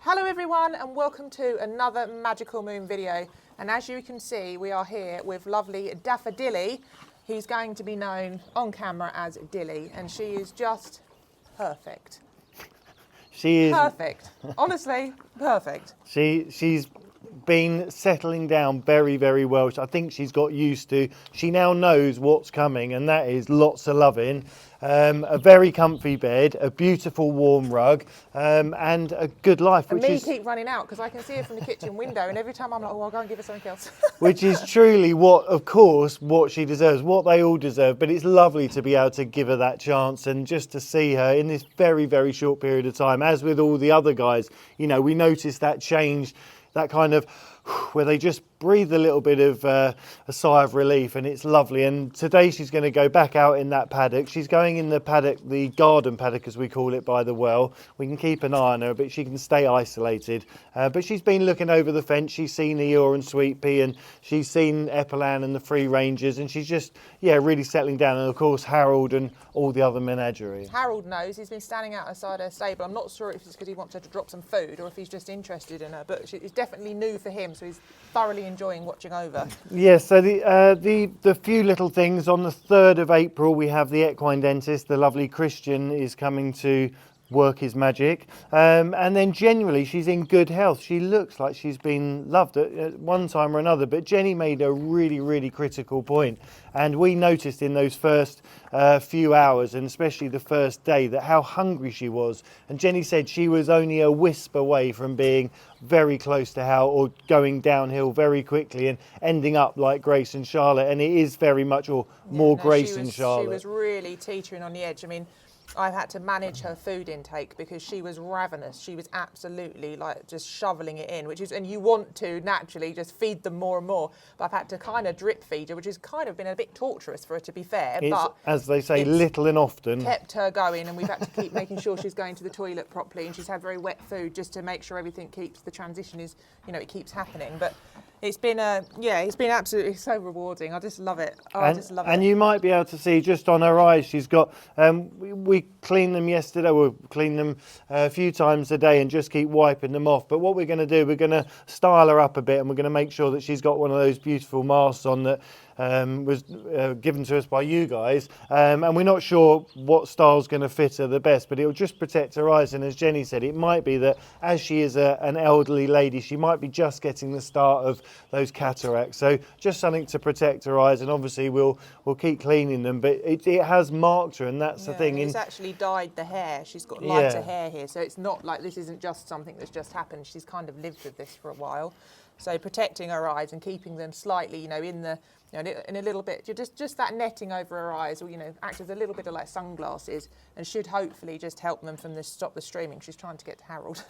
Hello everyone and welcome to another Magical Moon video, and as you can see we are here with lovely Daffodil, who's going to be known on camera as Dilly, and she is just perfect. She is perfect. Honestly, perfect. She's been settling down very, very well. I think she's got used to. She now knows what's coming, and that is lots of loving, a very comfy bed, a beautiful warm rug, and a good life. And me keep running out because I can see her from the kitchen window, and every time I'm like, oh, I'll go and give her something else. Which is truly of course, what she deserves, what they all deserve. But it's lovely to be able to give her that chance and just to see her in this very, very short period of time. As with all the other guys, you know, we noticed that change, that kind of where they just breathe a little bit of a sigh of relief, and it's lovely. And today she's going to go back out in that paddock. She's going in the paddock, the garden paddock as we call it, by the well. We can keep an eye on her, but she can stay isolated. But she's been looking over the fence. She's seen Eeyore and Sweet Pea, and she's seen Epilan and the Free Rangers, and she's just, yeah, really settling down. And of course Harold and all the other menagerie. Harold knows. He's been standing outside her stable. I'm not sure if it's because he wants her to drop some food or if he's just interested in her, but it's definitely new for him, so he's thoroughly enjoying watching over. Yes, so the few little things. On the 3rd of April we have the equine dentist, the lovely Christian, is coming to work his magic, and then generally she's in good health. She looks like she's been loved at one time or another, but Jenny made a really, really critical point, and we noticed in those first few hours, and especially the first day, that how hungry she was. And Jenny said she was only a wisp away from being very close to Hal, or going downhill very quickly and ending up like Grace and Charlotte, and it is very much, or more Grace and Charlotte. She was really teetering on the edge. I mean, I've had to manage her food intake because she was ravenous. She was absolutely like just shoveling it in, and you want to naturally just feed them more and more. But I've had to kind of drip feed her, which has kind of been a bit torturous for her, to be fair. But as they say, little and often. Kept her going, and we've had to keep making sure she's going to the toilet properly, and she's had very wet food just to make sure everything keeps, the transition is, you know, it keeps happening. But it's been it's been absolutely so rewarding. I just love it. I just love it. And you might be able to see just on her eyes, she's got, we cleaned them yesterday, we'll clean them a few times a day and just keep wiping them off. But what we're going to do, we're going to style her up a bit, and we're going to make sure that she's got one of those beautiful masks on that was given to us by you guys, and we're not sure what style's going to fit her the best, but it'll just protect her eyes. And as Jenny said, it might be that as she is an elderly lady, she might be just getting the start of those cataracts, so just something to protect her eyes. And obviously we'll keep cleaning them, but it has marked her, and that's the thing. It's actually dyed the hair. She's got lighter hair here, so it's not like this isn't just something that's just happened. She's kind of lived with this for a while. So protecting her eyes and keeping them slightly, you know, in a little bit, just that netting over her eyes, or, you know, act as a little bit of like sunglasses, and should hopefully just help them from this, stop the streaming. She's trying to get to Harold.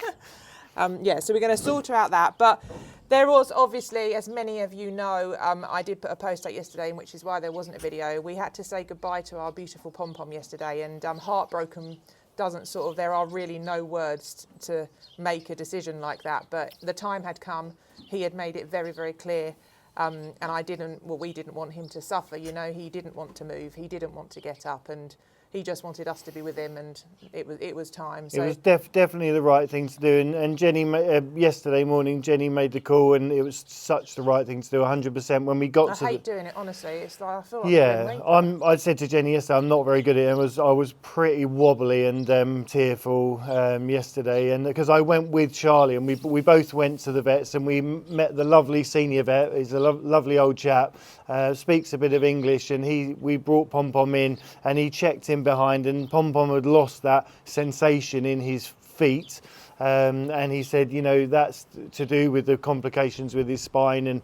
So we're going to sort her out that. But there was obviously, as many of you know, I did put a post out yesterday, which is why there wasn't a video. We had to say goodbye to our beautiful Pom Pom yesterday, and heartbroken doesn't sort of, there are really no words to make a decision like that. But the time had come. He had made it very, very clear. And we didn't want him to suffer, you know. He didn't want to move, he didn't want to get up, and he just wanted us to be with him, and it was time. So it was definitely the right thing to do. And Jenny, yesterday morning, Jenny made the call, and it was such the right thing to do, 100%. When we got I hate doing it, honestly. It's like, I feel like I said to Jenny yesterday, I'm not very good at it. I was pretty wobbly and tearful yesterday, and because I went with Charlie, and we both went to the vets, and we met the lovely senior vet. He's a lovely old chap, speaks a bit of English, and we brought Pom Pom in, and he checked him behind, and Pom Pom had lost that sensation in his feet, and he said, you know, that's to do with the complications with his spine, and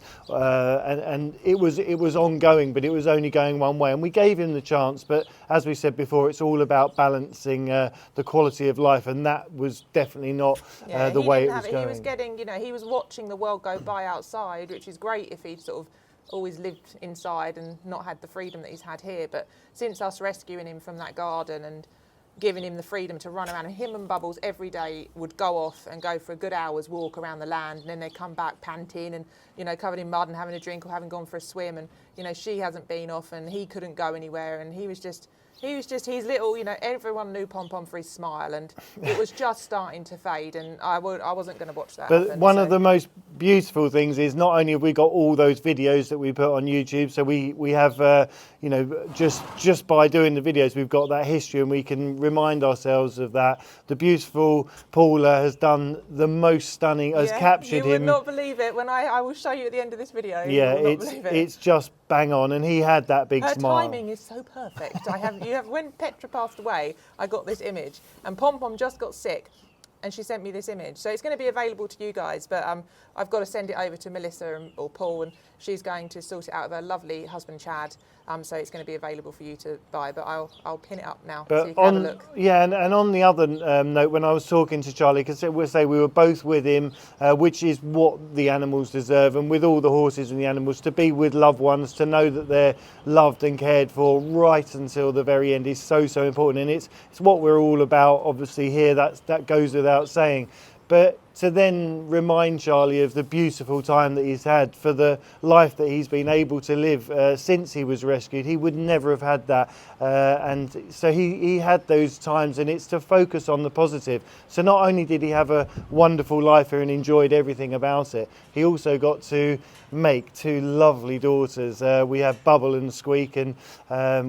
it was ongoing, but it was only going one way, and we gave him the chance. But as we said before, it's all about balancing the quality of life, and that was definitely not the way it was going. He was getting, you know, he was watching the world go by outside, which is great if he'd sort of always lived inside and not had the freedom that he's had here. But since us rescuing him from that garden and giving him the freedom to run around, and him and Bubbles every day would go off and go for a good hour's walk around the land, and then they'd come back panting and, you know, covered in mud and having a drink or having gone for a swim, and, you know, she hasn't been off and he couldn't go anywhere, and he was just, He was just, he's little, you know, everyone knew Pom Pom for his smile, and it was just starting to fade, and I wasn't going to watch that But happen, one of the most beautiful things is not only have we got all those videos that we put on YouTube, so we have, you know, just by doing the videos, we've got that history and we can remind ourselves of that. The beautiful Paula has done the most stunning, has captured him. You would not believe it when I will show you at the end of this video. Yeah, you will not believe it. It's just bang on, and he had that big Her smile. timing is so perfect. When Petra passed away, I got this image, and Pom Pom just got sick, and she sent me this image. So it's going to be available to you guys, but I've got to send it over to Melissa or Paul, and she's going to sort it out with her lovely husband Chad. So it's going to be available for you to buy, but I'll pin it up now so you can have a look. Yeah, and on the other note, when I was talking to Charlie, because we were both with him, which is what the animals deserve, and with all the horses and the animals, to be with loved ones, to know that they're loved and cared for right until the very end is so important, and it's what we're all about. Obviously, here that goes without saying. But to then remind Charlie of the beautiful time that he's had, for the life that he's been able to live since he was rescued, he would never have had that. And so he had those times, and it's to focus on the positive. So not only did he have a wonderful life here and enjoyed everything about it, he also got to make two lovely daughters. We have Bubble and Squeak, and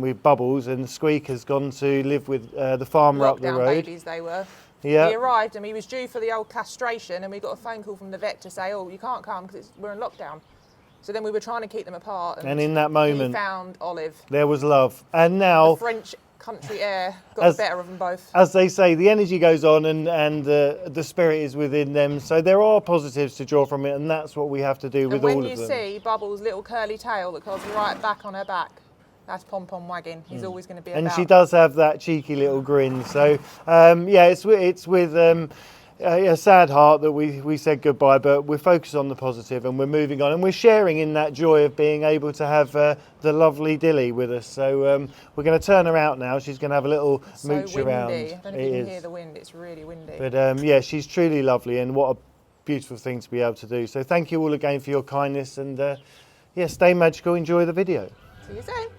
with Bubbles, and Squeak has gone to live with the farmer up the road. Lockdown babies they were. Yeah. He arrived and he was due for the old castration, and we got a phone call from the vet to say, oh, you can't come because we're in lockdown. So then we were trying to keep them apart. And in that moment, he found Olive. There was love. And now the French country air got the better of them both. As they say, the energy goes on, and the spirit is within them. So there are positives to draw from it, and that's what we have to do with all of them. And when you see Bubble's little curly tail that goes right back on her back, that's Pom Pom wagging. He's always going to be about. And she does have that cheeky little grin. So, yeah, it's with a sad heart that we said goodbye, but we're focused on the positive and we're moving on. And we're sharing in that joy of being able to have the lovely Dilly with us. So we're going to turn her out now. She's going to have a little mooch around. I don't know if you can hear the wind. It's really windy. But, yeah, she's truly lovely, and what a beautiful thing to be able to do. So thank you all again for your kindness, and, yeah, stay magical. Enjoy the video. See you soon.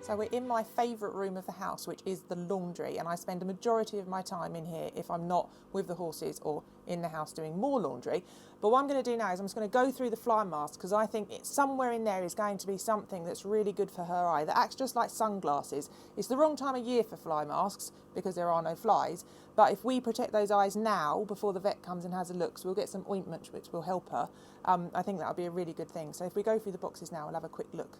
So we're in my favourite room of the house, which is the laundry, and I spend a majority of my time in here if I'm not with the horses or in the house doing more laundry. But what I'm going to do now is I'm just going to go through the fly mask, because I think it's somewhere in there is going to be something that's really good for her eye that acts just like sunglasses. It's the wrong time of year for fly masks because there are no flies, but if we protect those eyes now before the vet comes and has a look, so we'll get some ointment which will help her. I think that'll be a really good thing. So if we go through the boxes now, we'll have a quick look.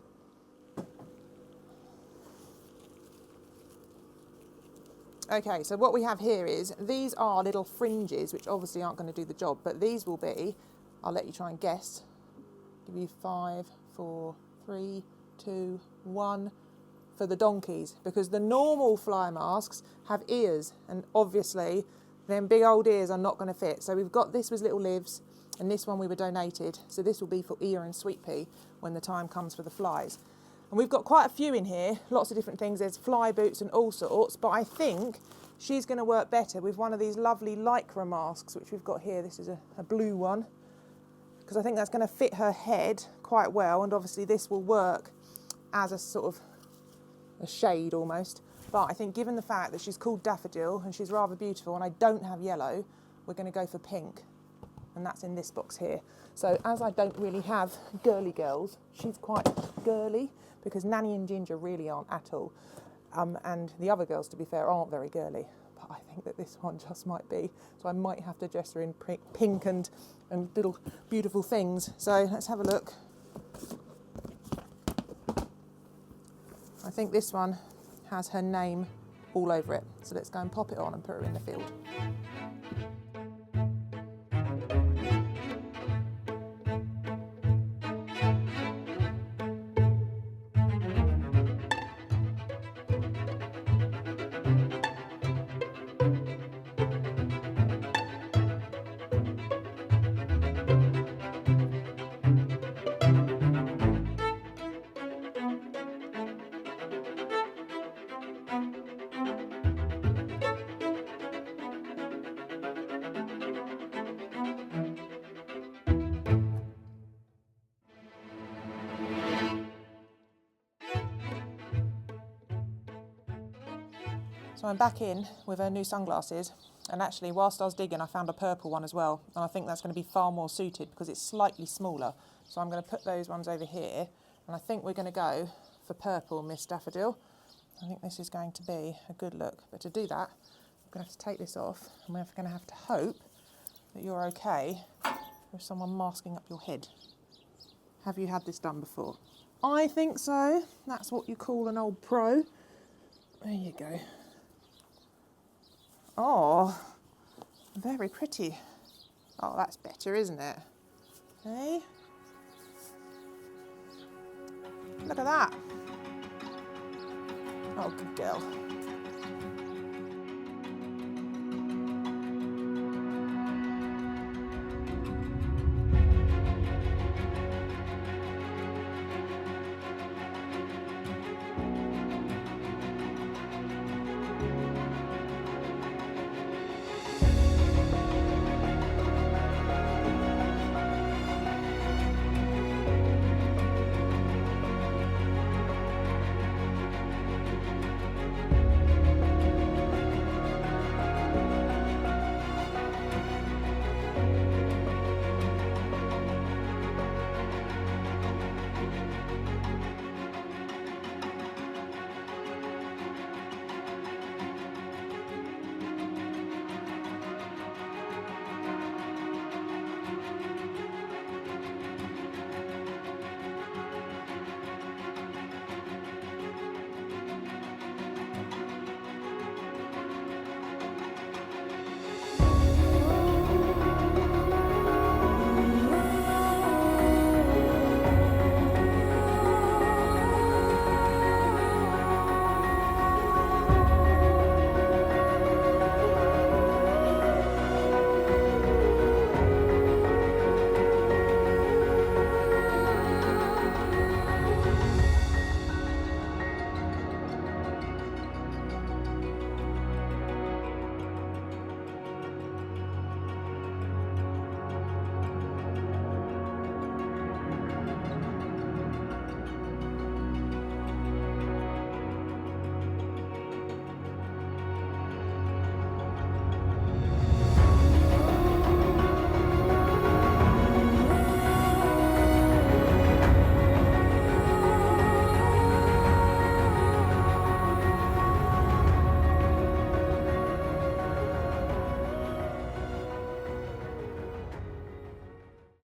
Okay, so what we have here is, these are little fringes, which obviously aren't going to do the job, but these will be, I'll let you try and guess, give you 5, 4, 3, 2, 1, for the donkeys, because the normal fly masks have ears, and obviously them big old ears are not going to fit. So we've got, this was little Liv's, and this one we were donated, so this will be for Ear and Sweet Pea when the time comes for the flies. And we've got quite a few in here, lots of different things. There's fly boots and all sorts, but I think she's going to work better with one of these lovely lycra masks, which we've got here. This is a blue one, because I think that's going to fit her head quite well, and obviously this will work as a sort of a shade almost. But I think given the fact that she's called Daffodil and she's rather beautiful, and I don't have yellow, we're going to go for pink, and that's in this box here. So as I don't really have girly girls, she's quite girly, because Nanny and Ginger really aren't at all. And the other girls, to be fair, aren't very girly. But I think that this one just might be. So I might have to dress her in pink and little beautiful things. So let's have a look. I think this one has her name all over it. So let's go and pop it on and put her in the field. So I'm back in with her new sunglasses, and actually whilst I was digging I found a purple one as well, and I think that's going to be far more suited because it's slightly smaller. So I'm going to put those ones over here, and I think we're going to go for purple, Miss Daffodil. I think this is going to be a good look, but to do that I'm going to have to take this off, and we're going to have to hope that you're okay with someone masking up your head. Have you had this done before? I think so. That's what you call an old pro. There you go. Oh, very pretty. Oh, that's better, isn't it? Hey? Look at that. Oh, good girl.